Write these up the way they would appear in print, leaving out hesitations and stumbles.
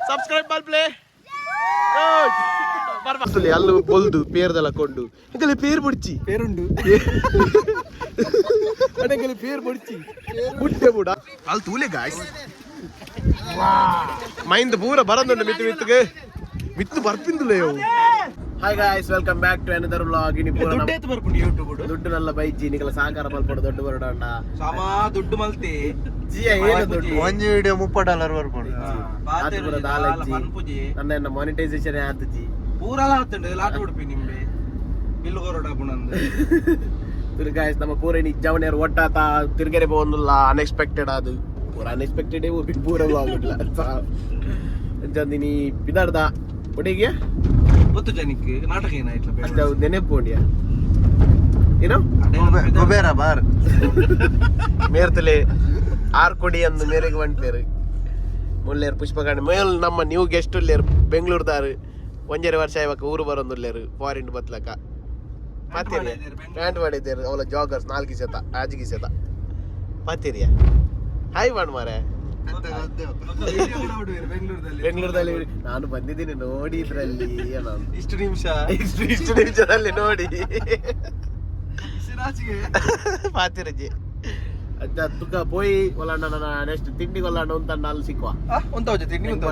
Subscribe ಮಾಡ್ಲೇ ಅಲ್ಲ ಬೊಲ್ದು ಪೇರ್ದೆಲ್ಲ ಕೊಂಡು ಇಂಕಲೆ ಪೇರು ಬುಡ್ಚಿ ಪೇರುಂಡು ಅಡೆಂಕಲೆ ಪೇರು ಬುಡ್ಚಿ ಬುಡ್ಡೆ ಬುಡ ಅಲ್ಲಿ ತೂಲೆ ಗಾಯ್ಸ್ ಮೈಂದ್ ಪೂರ ಬರಂದುಂಡು ಮಿತ್ತು ಮಿತ್ತುಗೆ ಮಿತ್ತು ಬರ್ಪಿಂದುಲೆ ಅವು hi guys welcome back to another vlog ಇನಿ ಪೂರ ದುಡ್ಡು ಎತ್ತು ಬರ್ಕೊಂಡು ಯೂಟ್ಯೂಬ್ ದುಡ್ಡು ನಲ್ಲ ಬೈಜಿ ನಿಕಲ ಸಹಕಾರ ಮಲ್ಪಡು ದೊಡ್ಡ ಬರಡಣ್ಣ ಸಮಾ ದುಡ್ಡು ಮಲ್ತಿ ಜಿಯ ಏನು ದುಡ್ಡು ಒಂದು ವಿಡಿಯೋ $30 ಬರ್ಕೊಂಡು ಆತು ಪೂರ ದಾಲಜ್ಜಿ ನನ್ನ ಮಾನಿಟೈಸೇಷನ್ ಆತಜಿ ಪೂರ ಆತುಂಡು ಲಾಟ್ ಉಡುಪಿ ನಿಂಬೆ ಬಿಲ್ಲು ಕೊರಡ ಬುಣಂದು ತುರು ಗಾಯ್ಸ್ ನಮ್ಮ ಪೂರ ಇನಿ ಜವನೇರ್ ಒಟ್ಟಾತ ತಿರ್ಗೆರೆ ಬಂದುಲ್ಲ ಅನ್ಎಕ್ಸ್ಪೆಕ್ಟೆಡ್ ಅದು ಪೂರ ಅನ್ಎಕ್ಸ್ಪೆಕ್ಟೆಡ್ ಪೂರ ಆಗುದಿಲ್ಲ ಜಂದಿನಿ ಪಿದಾರ್ದ ಒಡಿಗೆ ಗೊತ್ತು ಜನಕ್ಕೆ ನಾಟಕ ಏನಾಯ್ತು ಅಷ್ಟೇ ನೆನೆಪೋಂಡಿಯಾ ಏನೋ ಕುಬೇರ ಬಾರ್ ಮೇರ್ತಲೆ ಆರ್ಕೊಡಿ ಅಂದು ಮೇರೆಗೆ ಬಂಟೇರು ಮುಲ್ಲೇರು ಪುಷ್ಪಕಾಂಡ ಮೇಲ್ ನಮ್ಮ ನ್ಯೂ ಗೆಸ್ಟ್ ಉಲ್ಲೇರು ಬೆಂಗಳೂರ್ದಾರು ಒಂಜರೆ ವರ್ಷ ಇವಾಗ ಊರು ಬರೋಂದುಲ್ಲೇರು ಫಾರಿನ್ ಬತ್ಲಕ ಪಾತಿರಿಯ ಪ್ಯಾಂಟ್ ಮಾಡಿದ್ದೇರು ಅವಳ ಜಾಗರ್ಸ್ 4 ಸೆತ 5 ಸೆತ ಪಾತಿರಿಯ ಹಾಯ್ ಮಾಡ್ ಮಾರೆ ಬೆಂಗಳೂರಲ್ಲಿ ನಾನು ಬಂದಿದ್ದೀನಿ ನೋಡಿ ಇದ್ರಲ್ಲಿ ಇಷ್ಟು ನಿಮಿಷದಲ್ಲಿ ನೋಡಿ ಪಾತಿರಜಿ ಅಜ್ಜ ತುಕ ಪೋಯಿ ಒಲ್ಲಣ್ಣ ನನ್ನ ನೆಕ್ಸ್ಟ್ ತಿಂಡಿ ಒಲ್ಲಣ್ಣ ಅಂತ ಅಲ್ಲಿ ಸಿಕ್ಕುವ ಒಂತ ತಿಂಡಿ ಉಂಟು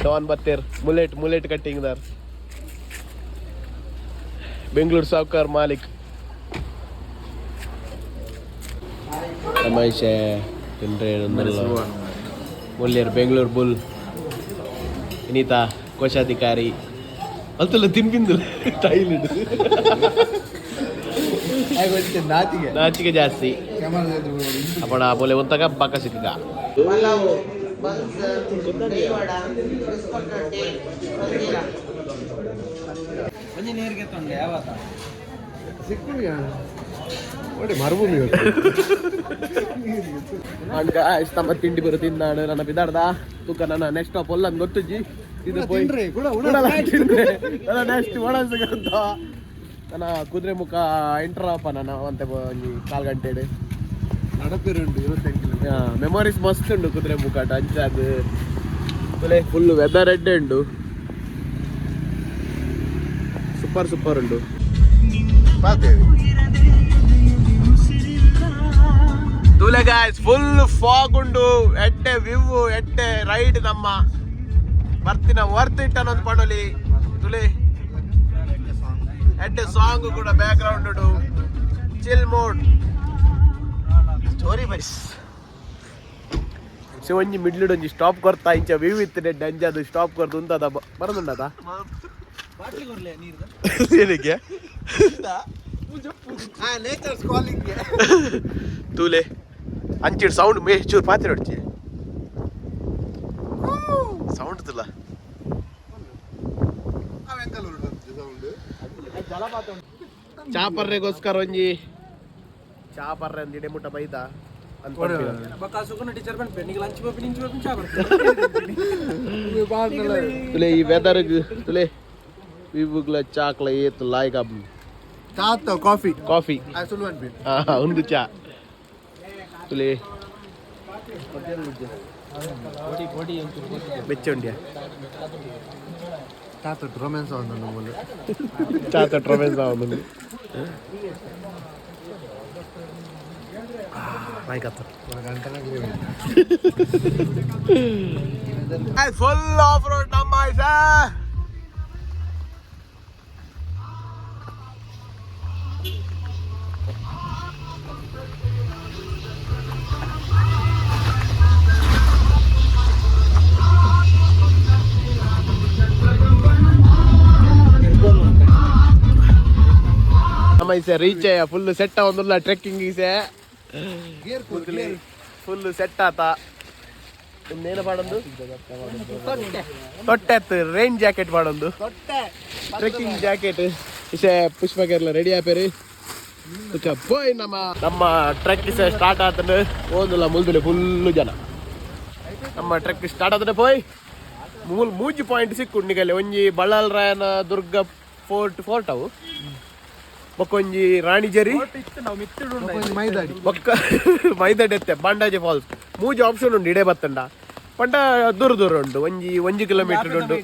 ಡಾನ್ ಬತ್ತೇರ್ ಮುಲೆಟ್ ಕಟ್ಟಿಂಗ್ ದಾರ್ ಬೆಂಗಳೂರು ಸಾವ್ಕಾರ್ ಮಾಲಿಕ್ ರಮೇಶ್ ಮುಲ್ಲೇರ್ ಬೆಂಗಳೂರು ಬುಲ್ ವಿನೀತಾ ಕೋಶಾಧಿಕಾರಿ ಅಲ್ತಲ್ಲ ತಿನ್ಬಿಂದು ಟೈಲಿಡ್ ನಾಚಿಕೆ ಜಾಸ್ತಿ ಅಪ್ಪಣ ಬೋಲೆ ಒಂತಾಗ ಪಕ್ಕ ಸಿಕ್ಕ ಮರುಭೂಮಿ ತಮ್ಮ ತಿಂಡಿ ಬರು ತಿಂದಾಡು ನನ್ನ ಬಿದ್ದಾಡ್ದ ತೂಕ ನನ್ನ ನೆಕ್ಸ್ಟ್ ಸ್ಟಾಪ್ ಒಲ್ಲ ಗೊತ್ತುಜ್ಜಿ ಇದು ನೆಕ್ಸ್ಟ್ ಒಣಸಂತ ನನ್ನ ಕುದುರೆ ಮುಖ ಎಂಟ್ರಪ್ಪ ನಾನು ಅಂತ ಕಾಲ್ ಗಂಟೆ ನಡಪೇರುಂಡು 28 ಮೆಮೊರೀಸ್ ಮಸ್ತ್ ಉಂಡು ಕುದುರೆ ಮುಖ ಅಂಚಾದು ಫುಲ್ ವೆದರ್ ರೆಡ್ ಉಂಡು ಸೂಪರ್ ಉಂಡು ತುಲೆ ಗಾಯ್ಸ್ ಫುಲ್ ಫಾಗ್ ಉಂಡು ಎಡ್ಡೆ ವ್ಯೂ ಎಡ್ಡೆ ರೈಡ್ ನಮ್ಮ ಬರ್ತಿನ ವರ್ತ್ ಇಟ್ ಅನ್ನೋದು ಪಡೋಲಿ ತುಲೆ ಎಡ್ಡೆ ಸಾಂಗ್ ಕೂಡ ಬ್ಯಾಕ್ ಗ್ರೌಂಡ್ ಉಂಡು ಚಿಲ್ ಮೋಡ್ ಸ್ಟೋರಿ ಬೈಸ್ ಶಿವಂಜಿ ಮಿಡ್ಲಿಡೊಂಜಿ ಸ್ಟಾಪ್ ಕೊರ್ತಾ ಇಂಚ ವ್ಯೂ ಇತ್ತು ಡೆಡ್ ಅಂಜದು ಸ್ಟಾಪ್ ಕೊರ್ದು ಉಂಟದ ಬರೋದುಂಡದ ಏನಕ್ಕೆ ತೂಲೆ ಅಂಚಿಡ್ ಸೌಂಡ್ ಮೇಚೂರ್ ಪಾತ್ರೆ ಹೊಡ್ಚಿ ಸೌಂಡ್ ತುಲ್ಲ ಚಾಪರ್ರೆಗೋಸ್ಕರ ಒಂಜಿ ಚಾಪರ್ರೆ ಒಂದು ಇಡೆಮುಟ್ಟ ಬೈದ ತುಲೆ ಈ ವೆದರ್ ತುಲೆ ವಿವುಗ್ಲ ಚಾಕ್ಲ ಏತು ಲಾಯ್ಕ ಕಾಫಿ ಒಂದು ಚಾ ತುಲೆ ಬೆಚ್ಚುಂಡ್ಯಾ ಚಾತಟ್ ರೊಮ್ಯಾನ್ಸ್ ಆವೊಂದು ಫುಲ್ ಆಫ್ ರೋಡ್ ನಮ್ಮ ರೀಚ್ ಫುಲ್ ಸೆಟ್ ಒಂದಿಲ್ಲ ಟ್ರೆಕ್ಕಿಂಗ್ ಫುಲ್ ಸೆಟ್ ಆತ ಇನ್ನೇನ ಮಾಡೊಂದು ತೊಟ್ಟೆತ್ತು ರೈನ್ ಜಾಕೆಟ್ ಮಾಡೊಂದು ಟ್ರೆಕ್ಕಿಂಗ್ ಜಾಕೆಟ್ ಇಸೆ ಪುಷ್ಪಗೆಲ್ಲ ರೆಡಿ ಆಪೇರಿ ಪೋಯ್ ನಮ್ಮ ಟ್ರೆಕ್ ಇಸೆ ಸ್ಟಾರ್ಟ್ ಆತಂದ್ರೆ ಓದಿಲ್ಲ ಮುಲ್ದುಲೆ ಫುಲ್ಲು ಜನ ನಮ್ಮ ಟ್ರೆಕ್ ಸ್ಟಾರ್ಟ್ ಆತಂದ್ರೆ ಪೋಯ್ ಮೂಜಿ ಪಾಯಿಂಟ್ ಸಿಕ್ಕುಂಡು ನಿಗಲೆ ಒಂಜಿ ಬಳ್ಳಾಲ್ ರಾಯನ ದುರ್ಗ ಫೋರ್ಟ್ ಅವು ಬೊಕ್ಕೊಂಜಿ ರಾಣಿಜರಿ ಬೊಕ್ಕ ಮೈದಾಡಿ ಎತ್ತೆ ಬಾಂಡಾಜಿ ಫಾಲ್ಸ್ ಮೂಜಿ ಆಪ್ಷನ್ ಉಂಡು ಇಡೇ ಬತ್ತಂಡ ಪಂಡ ದೂರ ಉಂಡು ಒಂಜಿ ಕಿಲೋಮೀಟರ್ ಉಂಡು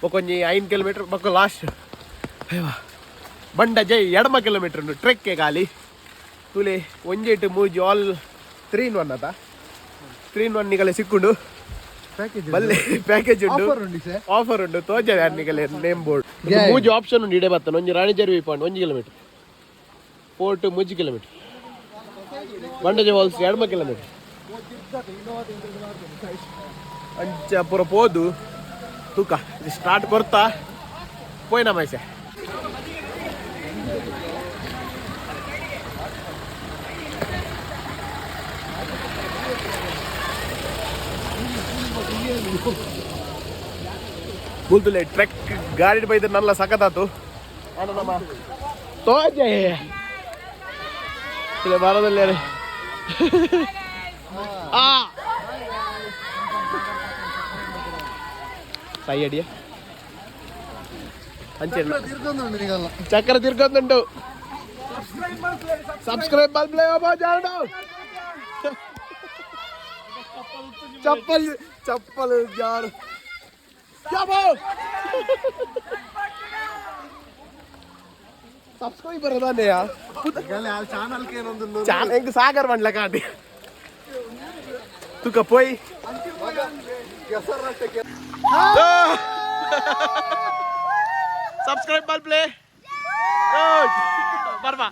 ಬೊಕ್ಕೊಂಜಿ 5 ಕಿಲೋಮೀಟರ್ ಬೊಕ್ಕ ಲಾಸ್ಟ್ ಬಂಡ ಜೈ ಎಡಮ ಕಿಲೋಮೀಟರ್ ಉಂಡು ಟ್ರೆಕ್ಗೆ ಗಾಲಿ ತುಲೆ ಒಂಜೇಟು ಮೂಜಿ ಆಲ್ 3-in-1 ಅದ 3-in-1 ನಿಗಲೆ ಸಿಕ್ಕುಂಡು ಬಲ್ಲೆ ಪ್ಯಾಕೇಜ್ ಉಂಡು ಆಫರ್ ಉಂಡು ತೋಜ ನಿಗಲೆ ನೇಮ್ ಬೋರ್ಡ್ ಮೂಜಿ ಆಪ್ಷನ್ ಉಂಡು ಇಡೇ ಬತ್ತಾನ ಒಂಜಿ ರಾಣಿಜರಿ view point 1 kilometre fort 3 kilometre ಬಂಡಜ ಫಾಲ್ಸ್ 2 ಕಿಲೋಮೀಟರ್ ಅಂಚ ಪೂರ ಪೋದು ತೂಕ ಸ್ಟಾರ್ಟ್ ಕೊರ್ತಾ ಪೋಯ್ನ ಮೈಸೆ बोलतले ट्रॅक गाडी पाहिजे नल्ला साकत आतो आणि नम तो जे तुला बारादल्ले रे आ ಸೈ ಅಡಿಯ ಅಂಚೆ ಚಕ್ರ ತಿರ್ಕೊಂಡುಂಟು ಸಬ್ಸ್ಕ್ರೈಬ್ ಮಾಡ್ಲೇ ಬಾಬಾ ಜಾಡು चप्पल यार क्या बोल सब्सक्राइबर अदाने यार गले आ चैनल के नंदु चैनल एक सागर बनला काटी तू कपोई सब्सक्राइब बल प्ले बरबा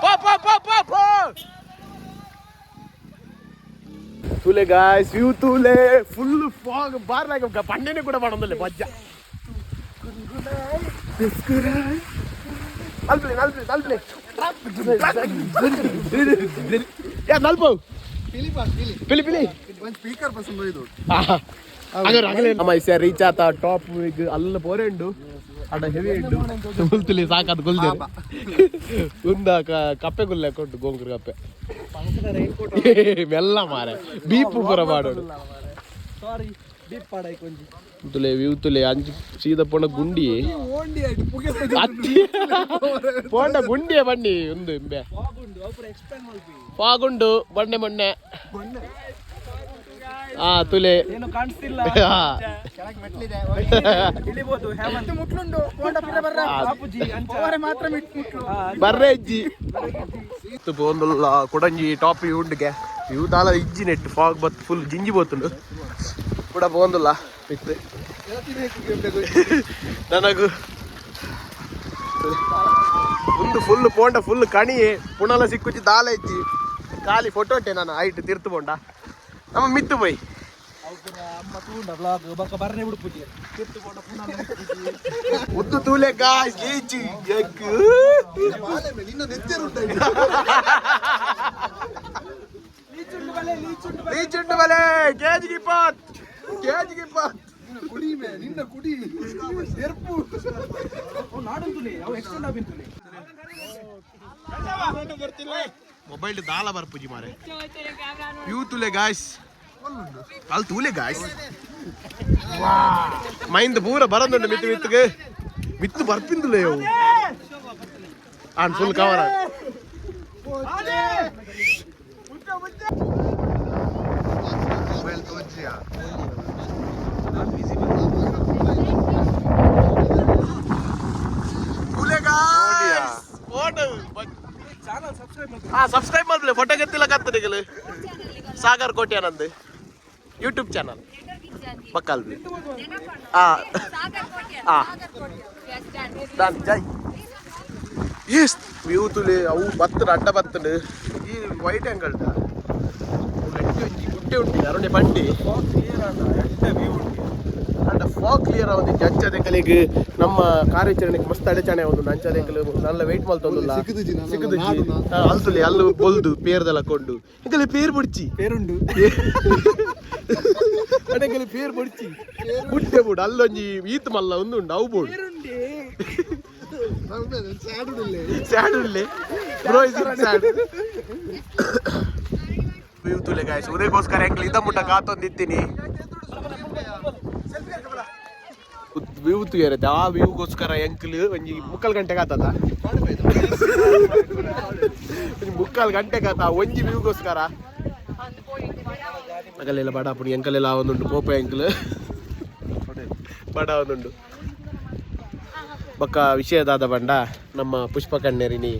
पो तुले गाइस व्यू तुले फुल फॉग बार लाइक पंडेने ಕೂಡ ಮಾಡೋದಲ್ಲ ಬಜ್ಜ ನಲ್ಪ್ಲೆ ಯಾ ನಲ್ಪು ಪಿಲಿ ಒಂದು ಸ್ಪೀಕರ್ ಪಸಂದ್ ಹೋಯ್ತು ಅಗಲೆ ನಮ್ಮ ಇಸ ರೀಚ್ ಆತ ಟಾಪ್ ಈಗ ಅಲ್ಲ ಪೋರೆ ಉಂಡು ಅಡ ಹೆವಿ ಉಂಡು ತುಲ್ತುಲಿ ಸಾಕಾದ ಗುಲ್ದೆ ಉಂದ ಕಪ್ಪೆ ಗುಲ್ಲೆ ಕೊಟ್ಟು ಗೋಂಗುರ ಕಪ್ಪೆ ಮೆಲ್ಲ ಮಾರೆ ಬೀಪು ಪುರ ಮಾಡೋಡು ಸಾರಿ ಬೀಪ್ ಪಾಡೈ ಕೊಂಜಿ ತುಲೆ ವ್ಯೂ ತುಲೆ ಅಂಜಿ ಸೀದಾ ಪೋಂಡ ಗುಂಡಿ ಪೋಂಡ ಗುಂಡಿಯ ಬಂಡಿ ಒಂದು ಇಂಬೆ ಫಾಗುಂಡು ಬಂಡೆ ಮೊನ್ನೆ ತುಲೆ ಏನು ಕಾಣಿಸ್ತಿಲ್ಲ ಕೆಳಗೆ ಮೆಟ್ಲಿದೆ ಇಳಿಬಹುದು ಹೇಮಂತ್ ಮುಟ್ಲುಂಡು ಪೋಂಡ ಪಿರ ಬರ್ರ ಬಾಪುಜಿ ಅಂಚವರೆ ಮಾತ್ರ ಮುಟ್ಲು ಬರ್ರೆ ಅಜ್ಜಿ ತು ಪೋಂದುಲ್ಲ ಕೊಡಂಜಿ ಟಾಪ್ ಉಂಡಿಗೆ ಇವು ದಾಲ ಇಜ್ಜಿ ನೆಟ್ ಫಾಗ್ ಬತ್ ಫುಲ್ ಜಿಂಜಿ ಬೋತುಂಡು ಕೂಡ ಪೋಂದುಲ್ಲ ಇತ್ತು ನನಗೂ ಒಂದು ಫುಲ್ ಪೋಂಡ ಫುಲ್ ಕಣಿ ಪುಣಲ ಸಿಕ್ಕುಚ್ಚಿ ದಾಲ ಇಜ್ಜಿ ಖಾಲಿ ಫೋಟೋ ಇಟ್ಟೆ ನಾನು ಹೈಟ್ ತೀರ್ತು ಪೋಂಡ ನಮ್ಮ ಮಿತ್ತು ಬೈ ಉದ್ದು ತೂಲೆ ಗಾಯ್ಸ್ ಗೀಚಿ ಲೀಚುಂಡು ಬಲೆ ಕೇಜಿಗೆ 20 ಕುಡಿ ಮೇ ನಿನ್ನ ಕುಡಿ ಎರ್ಪು ನಾಡುಂತುಲೆ ಅವ ಎಕ್ಸ್ಟೆಂಡ್ ಆಗಿಂತುಲೆ ಮೊಬೈಲ್ ದಾಲ ಬರ್ಪುಜಿ ಮಾರೆ ವ್ಯೂ ತುಲೆ ಗಾಯ್ಸ್ ಅಲ್ಲಿ ತೂಲೆ ಗಾಯ್ಸ್ ಮೈಂದ ಪೂರ ಬರಂದುಂಡು ಮಿತ್ತು ಬರ್ಪಿಂದುಲೆ ಅವು ಆನ್ ಫುಲ್ ಕವರ್ ಮೊಬೈಲ್ ತೋಜಿಯಾ ತೂಲೆ ಗಾಯ್ಸ್ ಫೋಟೋ ಸಬ್ಸ್ಕ್ರೈಬ್ ಮಾಡ್ಲಿ ಫೋಟೋ ಗೊತ್ತಿಲ್ಲ ಕತ್ತನಿಗಲು ಸಾಗರ್ ಕೋಟೆ ನಂದು ಯೂಟ್ಯೂಬ್ ಚಾನಲ್ ಬಕ್ಕಲ್ ಜೈ ಎಸ್ ವ್ಯೂ ತುಲೆ ಅವು ಬತ್ತದ ಅಡ್ಡ ಬತ್ತದು ಈ ವೈಟ್ ಆಂಗಲ್ ಗುಡ್ಡೆ ಉಂಟು ಅರುಣೆ ಬಂಡಿ ಅಂಡ ಫಾಗ್ ಕ್ಲಿಯರ್ ಒಂದು ಅಂಚದೆ ಕಲೆಗೆ ನಮ್ಮ ಕಾರ್ಯಾಚರಣೆಗೆ ಮಸ್ತ್ ಅಡಚಣೆ ಒಂದು ಅಂಚದೆ ಕಲೆ നല്ല ವೆಯ್ಟ್ ಮಾಡ್ತೊಂದಿಲ್ಲ ಸಿಕ್ಕದು ಅಲ್ತುಲಿ ಅಲ್ಲು ಬೊಲ್ದು ಪೇರ್ದೆಲ್ಲ ಕೊಂಡು ಇಂಕಲೆ ಪೇರ್ ಬುಡ್ಚಿ ಪೇರುಂಡು ಅಡಕಲೆ ಪೇರ್ ಬುಡ್ಚಿ ಗುಡ್ಡೆ ಬುಡ್ ಅಲ್ಲೊಂಜಿ ಈತ್ ಮಲ್ಲ ಒಂದು ಉಂಡು ಅವು ಬೋಡು ಸ್ಯಾಡುಲ್ಲೆ ಬ್ರೋ ಇಸ್ ಸ್ಯಾಡ್ ವ್ಯೂ ತುಲೆ ಗಾಯ್ಸ್ ಉದಯಗೋಸ್ಕರ ಎಂಕ್ಲು ಇದ ಮುಟ್ಟ ಕಾತೊಂದಿತ್ತೀನಿ ವ್ಯೂ ತುಯರತ್ತೆ ಆ ವ್ಯೂಗೋಸ್ಕರ ಎಂಕ್ಲು ಒಂಜಿ 3 ಗಂಟೆಗೆ ಆತದ 3 ಗಂಟೆಗೆ ಆತ ಒಂಜಿ ವ್ಯೂಗೋಸ್ಕರ ಅಗಲೆಲ್ಲ ಬಡ ಪುಡಿ ಎಂಕಲೆಲ್ಲ ಒಂದುಂಡು ಪೋಪ ಎಂಕ್ಲು ಬಡ ಒಂದುಂಡು ಬೊಕ್ಕ ವಿಷಯದಾದ ಬಂಡ ನಮ್ಮ ಪುಷ್ಪ ಕಣ್ಣೇರಿನಿ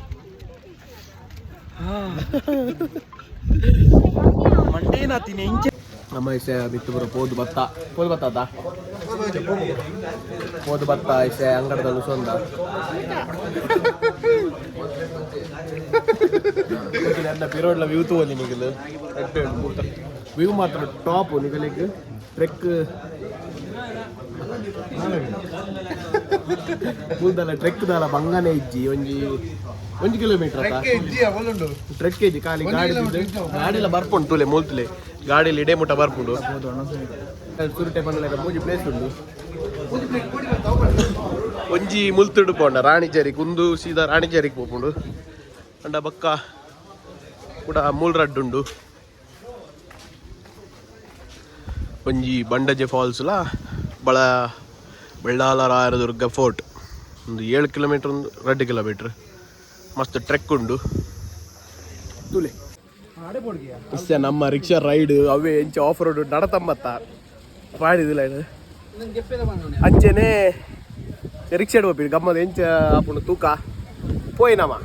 ಮಂಡೇನಾತೀನಿ ನಮ್ಮ ವಿಷಯ ಬಿತ್ತು ಬರೋ ಪೋದು ಬತ್ತದ ಪೋದು ಬತ್ತ ವಿಷಯ ಅಂಗಡದಲ್ಲಿ ಸೊಂದ ನನ್ನ ಪಿರೋಡ್ಲ ವ್ಯೂ ತಗೊಂಡಿ ನಿಗಲು ವ್ಯೂ ಮಾತ್ರ ಟಾಪ್ ನಿಗಲಿಗೆ ಟ್ರೆಕ್ ಕೂದಲ ಟ್ರೆಕ್ ದಾಲ ಬಂಗನೆ ಇಜ್ಜಿ ಒಂಜಿ ಕಿಲೋಮೀಟರ್ ಟ್ರೆಕ್ ಇಜ್ಜಿ ಖಾಲಿ ಗಾಡಿಲ ಬರ್ಪುಂಡು ತುಲೆ ಮೂಲ್ತುಲೆ ಗಾಡಿಲಿ ಇಡೇ ಮುಟ್ಟ ಬರ್ಪುಂಡು ಸುರುಟೆ ಬಂದ ಮೂಜಿ ಪ್ಲೇಸ್ ಉಂಡು ಒಂಜಿ ಮುಲ್ತುಡು ಪೋಂಡ ರಾಣಿಜೇರಿ ಕುಂದು ಸೀದಾ ರಾಣಿಜೇರಿಗೆ ಪೋಪುಂಡು ಅಂಡ ಬಕ್ಕ ಕೂಡ ಮೂಲ್ ರಡ್ಡು ಉಂಡು ಒಂಜಿ ಬಂಡಜೆ ಫಾಲ್ಸ್ಲ ಬಳ ಬೆಳ್ಳಾಲ ರಾಯರದುರ್ಗ ಫೋರ್ಟ್ ಒಂದು 7 ಕಿಲೋಮೀಟರ್ ಒಂದು 2 ಕಿಲೋಮೀಟರ್ ಮಸ್ತ್ ಟ್ರೆಕ್ ಉಂಡು ತುಲೆ ಇಷ್ಟ ನಮ್ಮ ರಿಕ್ಷಾ ರೈಡ್ ಅವೇ ಎಂಚ ಆಫ್ ರೋಡ್ ನಡತಂಬತ್ತ ಮಾಡಿದಿಲ್ಲ ಅಂಚೆನೆ ರಿಕ್ಷಾ ಹೋಗ್ಬಿಡಿ ಗಮ್ಮತ್ ಎಂಚ ಆಪುಂಡು ತೂಕ ಪೋಯಿನಮ್ಮ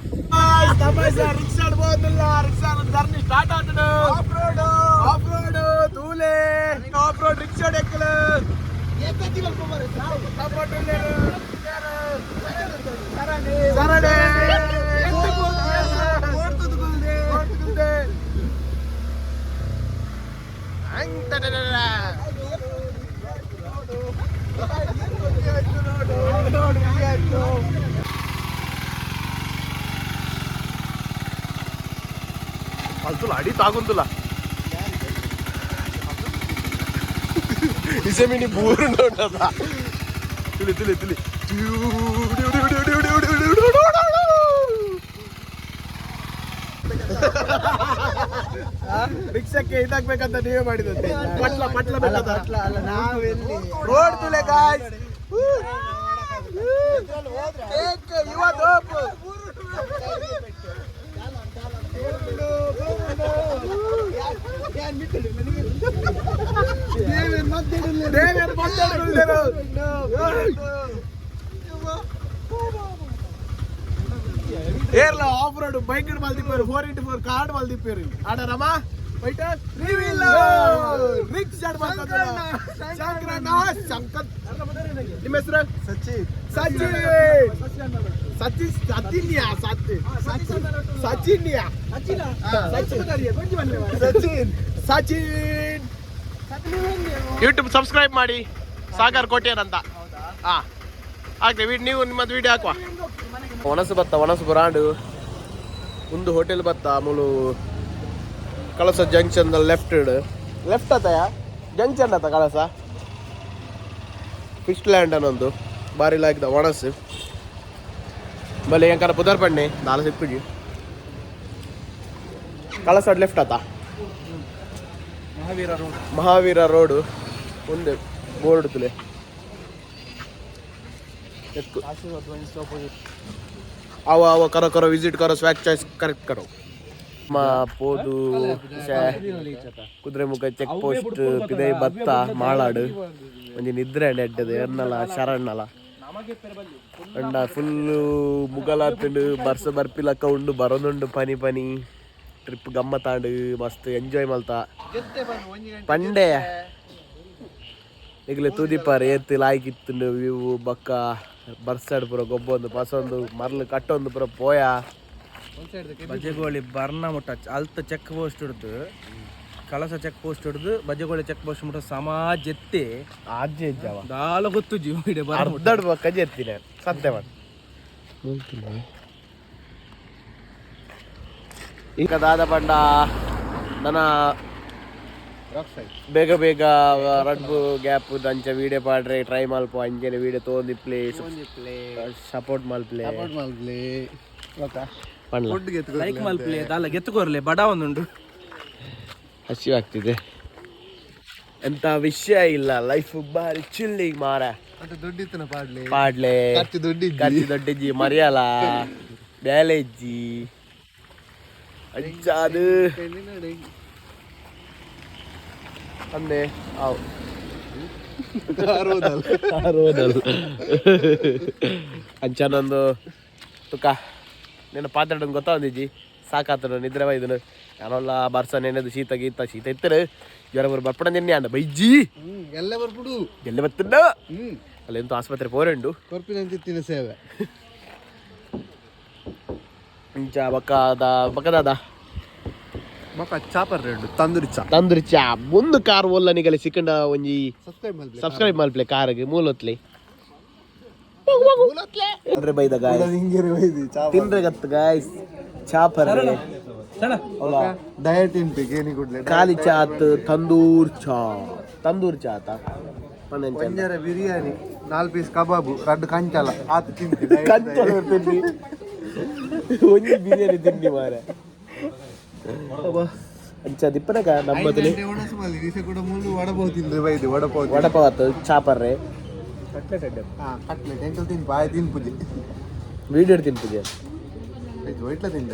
ರಿಕ್ಷಾ ಹೋದಿಲ್ಲ ರಿಕ್ಷಾ ಜರ್ನಿ ಸ್ಟಾರ್ಟ್ ಆತದ ಆಫ್ ರೋಡ್ ತೂಲೆ ಆಫ್ ರೋಡ್ ರಿಕ್ಷಾ ಎಕ್ಕಲು ಅಲ್ತುಲ ಅಡಿ ತಾಗುಂತುಲ ಇಸೆಮಿನಿ ಬೂರುಂಡ ತಿಳಿ ತಿಳಿ ತಿಳಿ ರಿಕ್ಷಕ್ಕೆ ಇದಾಗ್ಬೇಕಂತ ನೀವೇ ಮಾಡಿದಂತೆ ಪಟ್ಲ ರೋಡ್ ತುಲೆ ಗಾಯ್ಸ್ ಏರ್ಲ ಆಫ್ ರೋಡ್ ಬೈಕ್ ಮಲ್ದಿಪ್ಪೇರು 4x4 ಕಾರ್ಡ್ ಮಲ್ದಿಪ್ಪೇರು ಆಡರಮ್ಮ ಬೈಟ ರಿವೀಲ್ ರಿಕ್ಷಾ ಸಂಕ್ರಣ ಸಂಕತ್ ನಿಮ್ಮ ಹೆಸರು ಸಚಿನ್ ಯೂಟ್ಯೂಬ್ ಸಬ್ಸ್ಕ್ರೈಬ್ ಮಾಡಿ ಸಾಗರ್ ಕೋಟ್ಯಾನ್ ಅಂತ ಆಗ್ಲಿ ನೀವು ನಿಮ್ಮದು ವಿಡಿಯೋ ಹಾಕುವ ವನಸು ಬರಾಂಡು ಒಂದು ಹೋಟೆಲ್ ಬತ್ತ ಮೂಲು ಕಳಸ ಜಂಕ್ಷನ್ ಲೆಫ್ಟ್ ಆತಯ ಜಂಕ್ಷನ್ ಆತ ಕಳಸ ಫಿಶ್ ಲ್ಯಾಂಡ್ ಅನ್ನೊಂದು ಬಾರಿ ಲಾಯ್ದ ವನಸು ಬಲೆ ಎಂಕರ ಪುದರ್ ಪಣ್ಣೆ ನಾಲ ಸಿಪ್ಪುಜಿ ಕಳಸ ಲೆಫ್ಟ್ ಆತ ಮಹಾವೀರ ರೋಡು ಒಂದು ಬೋರ್ಡ್ ತುಲೆ आवा करो विजिट करो स्वैग चॉइस करेक्ट करो पोदु कुद्रेमुख ಚೆಕ್ ಪೋಸ್ಟ್ ಪಿದೈ ಬತ್ತ ಮಾಳಾಡು ಒಂಜಿ ನಿದ್ರೆ ನೆಡ್ಡದು ಎನ್ನಲ ಶರಣಲ ಅಂಡ ಫುಲ್ ಮುಗಲಾತುಂಡು ಬರ್ಸ ಬರ್ಪಿಲಕ್ಕ ಉಂಡು ಬರೋದುಂಡು ಪನಿ ಟ್ರಿಪ್ ಗಮ್ಮತ್ತಾಂಡು ಮಸ್ತ್ ಎಂಜಾಯ್ ಮಲ್ತ ಪಂಡೆ ಈಗಲೇ ತೂದಿಪಾರ ಏತ್ ಲಾಯ್ಕಿತ್ತುಂಡು ವ್ಯೂ ಬಕ್ಕ ಬರ್ಸಾಡ್ ಪುರ ಗೊಬ್ಬೊಂದು ಪಸೊಂದು ಮರ್ಲು ಕಟ್ಟೊಂದು ಪುರ ಪೋಯ ಬಜೆಗೋಳಿ ಬರ್ನ ಮುಟ್ಟ ಅಲ್ತ ಚೆಕ್ ಪೋಸ್ಟ್ ಹಿಡ್ದು ಕಳಸ ಚೆಕ್ ಪೋಸ್ಟ್ ಹಿಡ್ದು ಬಜೆಗೋಳಿ ಚೆಕ್ ಪೋಸ್ಟ್ ಮುಟ್ಟ ಸಮಾಜ ಎತ್ತಿ ಆಜ್ಜೆ ಇದ್ದಾವ ದಾಲ ಗೊತ್ತು ಜೀವ ಅರ್ಧಡ್ ಕಜಿ ಎತ್ತೀನಿ ಸತ್ಯ ಮಾಡಿ ಈಗ ದಾದ ಪಂಡ ನನ್ನ ಬೇಗ ರಡ್ಬು ಗ್ಯಾಪ್ ಅಂಚ ವಿಡಿಯೋ ಪಾಡ್ರೆ ಟ್ರೈ ಮಲ್ಪ ಅಂಚನೆ ವಿಡಿಯೋ ತೋಂದಿ ಪ್ಲೇ ಸಪೋರ್ಟ್ ಮಲ್ಪ್ಲೆ ಲೈಕ್ ಮಲ್ಪ್ಲೆ ದಾಲ ಗೆತ್ತುಕೋರ್ಲೆ ಬಡ ಒಂದುಂಡು ಹಸಿವಾಗ್ತಿದೆ. ಎಂತ ವಿಷಯ ಇಲ್ಲ, ಲೈಫ್ ಬಾರಿ ಚಿಲ್ಲಿಂಗ್ ಮಾರ. ದುಡ್ಡಿತ್ತನ ಪಾಡ್ಲೆ ಖರ್ಚು ದೊಡ್ಡಿಜ್ಜಿ ಮರಿಯಲ್ಲ ಬ್ಯಾಲೆಜ್ಜಿ ಅಜ್ಜಾದು ಅಂದೆ ಅವು ಅಂಚನೊಂದು ತುಕ ನಿನ್ನ ಪಾತ್ರೆ ಗೊತ್ತಾಂದಿಜ್ಜಿ ಸಾಕಾತ ನಿದ್ರೆ ಬೈದನು ನಾನೊಲ್ಲ ಬರ್ಸ ನೆನೆದು ಶೀತ ಇತ್ತರು ಜ್ವರ ಬರ್ಪಡ ನೆನ್ನೆ ಅಂದ ಬೈಜಿ ಎಲ್ಲ ಬರ್ಬಿಡು ಎಲ್ಲ ಬತ್ತುಂಡ ಅಲ್ಲ ಎಂತ ಆಸ್ಪತ್ರೆ ಪೋರೆಂಡು ಕೊರ್ಪಿನ ಸೇವೆ ಇಂಚ ಬಕ್ಕದಾದ ಚಾಪರ್ ರೆಡ್ ತಂದೂರಿ ಚಾ ಒಂದು ಕಾರ್ ಒಲ್ಲ ನಿಗಲಿ ಸಿಕ್ಕಂಡ ಒಂಜಿ ಸಬ್ಸ್ಕ್ರೈಬ್ ಮಲ್ಪ್ಲೆ ಕಾರ್ಗೆ ಮೂಲೊತ್ಲಿ ತಿನ್ರೆ ಬೈದ ಗಾಯ್ ತಿನ್ರೆ ಗತ್ತು ಗಾಯ್ಸ್ ಚಾಪರ್ ಡಯಟ್ ಇಂಟು ಗೇನಿ ಗುಡ್ಲೆ ಖಾಲಿ ಚಾತ್ ತಂದೂರ್ ಚಾತ ಪಂಜರ ಬಿರಿಯಾನಿ 4 ಪೀಸ್ ಕಬಾಬು 2 ಕಂಚಲ ಆತು ತಿಂತಿ ಒಂಜಿ ಬಿರಿಯಾನಿ ತಿಂಡಿ ಮಾರ ಅಂಚ ದಿಪ್ಪನಗ ನಮ್ಮದಲ್ಲಿ ಕೂಡ ಮುಂದೆ ವಡಪಾವ್ ತಿಂದ್ರೆ ಬೈದು ವಡಪಾವ್ ಆತು ಚಾಪರ್ರೆ ಕಟ್ಲೆಟ್ ಎಂಕಲ್ ತಿನ್ಪುಜಿ ವೀಡಿಯೋ ತಿನ್ಪುಜಿ ವೈಟ್ಲ ತಿಂದ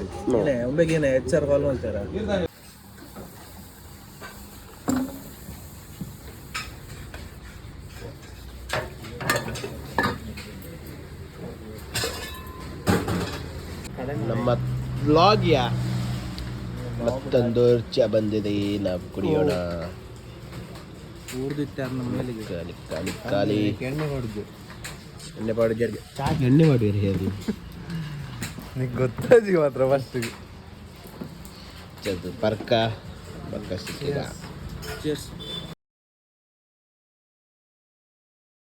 ಒಮ್ಮೆಗೇನೆ HR ಕಾಲ್ ಮಾಡ್ತಾರ ನಮ್ಮ ಬ್ಲಾಗ್ ಮತ್ತೊಂದು ಚಾ ಬಂದಿದೆ, ನಾವು ಕುಡಿಯೋಣ. ಖಾಲಿ ಎಣ್ಣೆ ಮಾಡಿರಿ ಹೇಳಿ ನಿಂಗೆ ಗೊತ್ತಾಜಿ ಮಾತ್ರ ಫಸ್ಟ್ ಪರ್ಕ ಸಿಕ್ಕಿದ.